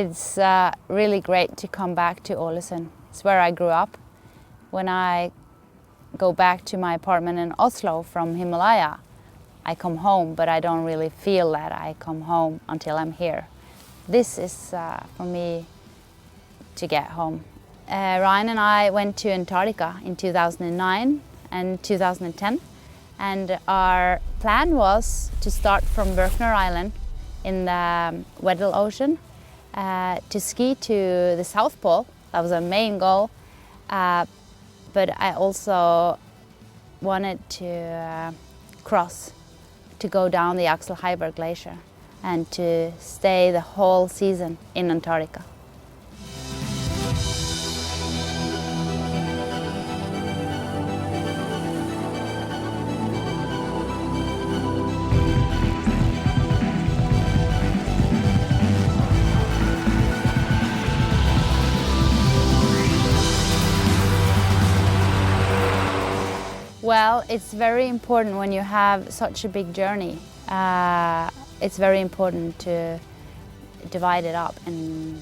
It's really great to come back to Ålesund. It's where I grew up. When I go back to my apartment in Oslo from Himalaya, I come home, but I don't really feel that I come home until I'm here. This is for me to get home. Ryan and I went to Antarctica in 2009 and 2010, and our plan was to start from Bergans Island in the Weddell Ocean to ski to the South Pole. That was our main goal, but I also wanted to cross, to go down the Axel Heiberg Glacier and to stay the whole season in Antarctica. Well, it's very important when you have such a big journey. It's very important to divide it up in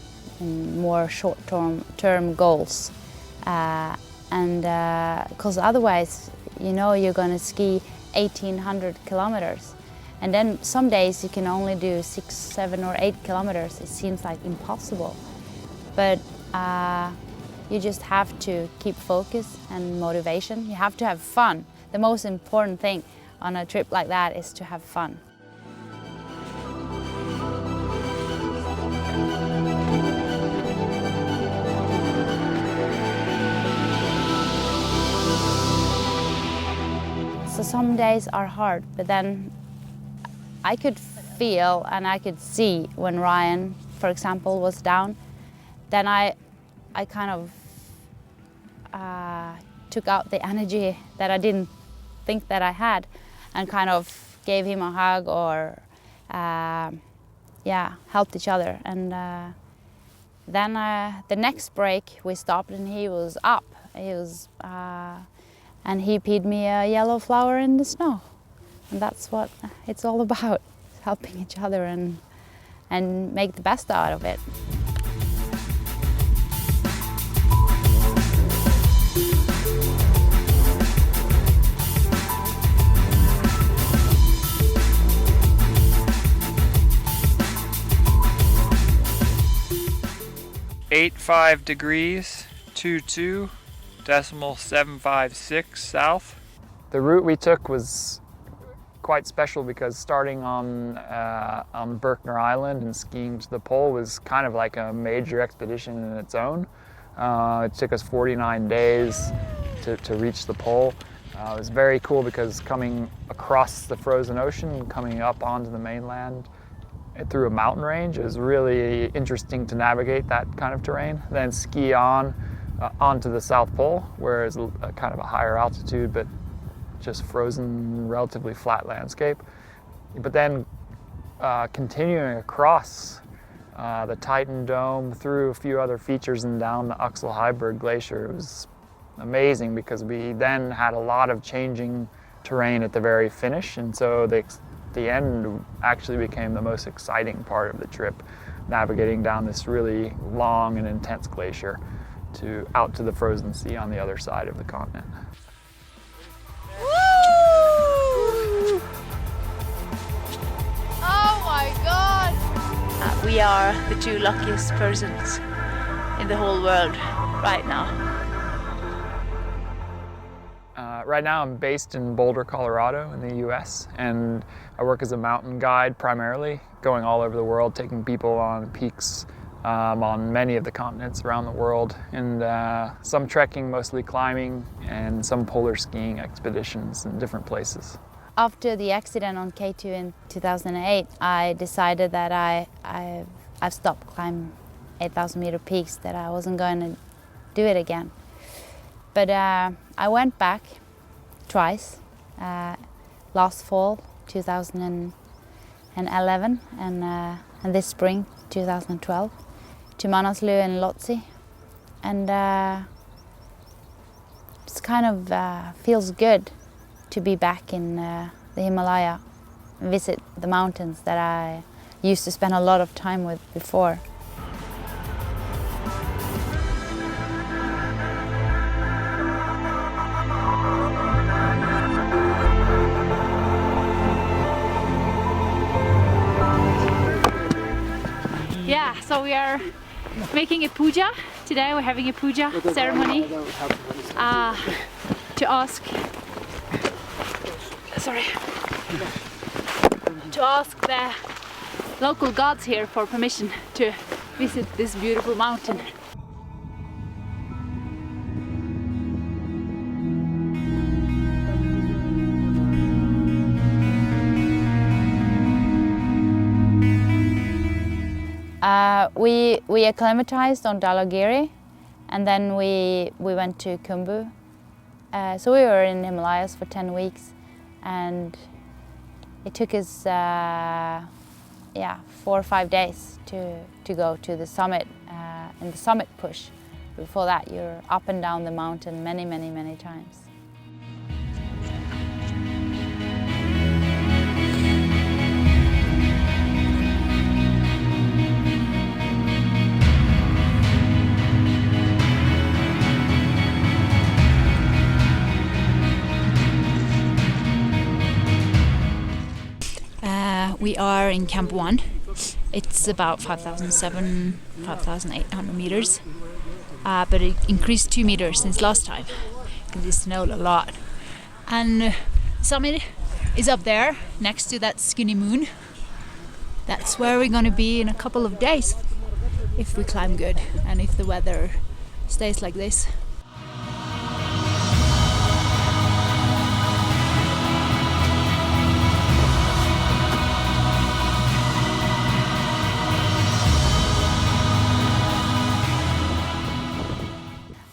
more short-term goals. Because otherwise, you know, you're going to ski 1,800 kilometers. And then some days you can only do 6, 7 or 8 kilometers. It seems like impossible. But you just have to keep focus and motivation. You have to have fun. The most important thing on a trip like that is to have fun. So some days are hard, but then I could feel and I could see when Ryan, for example, was down, then I kind of took out the energy that I didn't think that I had and kind of gave him a hug or helped each other. And then the next break we stopped and he was up. And he peed me a yellow flower in the snow. And that's what it's all about, helping each other and make the best out of it. .85 degrees, 22.756 south. The route we took was quite special because starting on Bergans Island and skiing to the pole was kind of like a major expedition in its own. It took us 49 days to reach the pole. It was very cool because coming across the frozen ocean, coming up onto the mainland, through a mountain range. It was really interesting to navigate that kind of terrain. Then ski onto the South Pole, where it's kind of a higher altitude, but just frozen, relatively flat landscape. But then continuing across the Titan Dome, through a few other features and down the Axel Heiberg Glacier, it was amazing because we then had a lot of changing terrain at the very finish, and so the end actually became the most exciting part of the trip, navigating down this really long and intense glacier out to the frozen sea on the other side of the continent. Woo! Oh my God! We are the two luckiest persons in the whole world right now. Right now I'm based in Boulder, Colorado in the US, and I work as a mountain guide primarily, going all over the world, taking people on peaks on many of the continents around the world, and some trekking, mostly climbing, and some polar skiing expeditions in different places. After the accident on K2 in 2008, I decided that I've stopped climbing 8,000 meter peaks, that I wasn't going to do it again. But I went back twice, last fall 2011 and this spring 2012, to Manaslu and Lhotse, and it's kind of feels good to be back in the Himalaya, visit the mountains that I used to spend a lot of time with before. So we are making a puja today. We're having a puja ceremony to ask the local gods here for permission to visit this beautiful mountain. We acclimatized on Dalagiri, and then we went to Khumbu. So we were in Himalayas for 10 weeks, and it took us 4 or 5 days to go to the summit, in the summit push. Before that, you're up and down the mountain many times. We are in Camp 1. It's about 5,800 meters, but it increased 2 meters since last time because it snowed a lot. And the summit is up there next to that skinny moon. That's where we're going to be in a couple of days if we climb good and if the weather stays like this.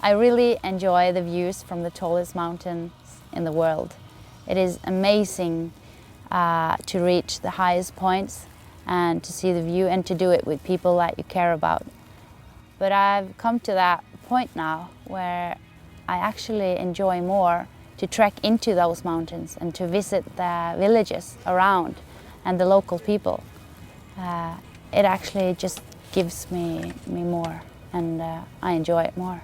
I really enjoy the views from the tallest mountains in the world. It is amazing to reach the highest points and to see the view and to do it with people that you care about. But I've come to that point now where I actually enjoy more to trek into those mountains and to visit the villages around and the local people. It actually just gives me more, and I enjoy it more.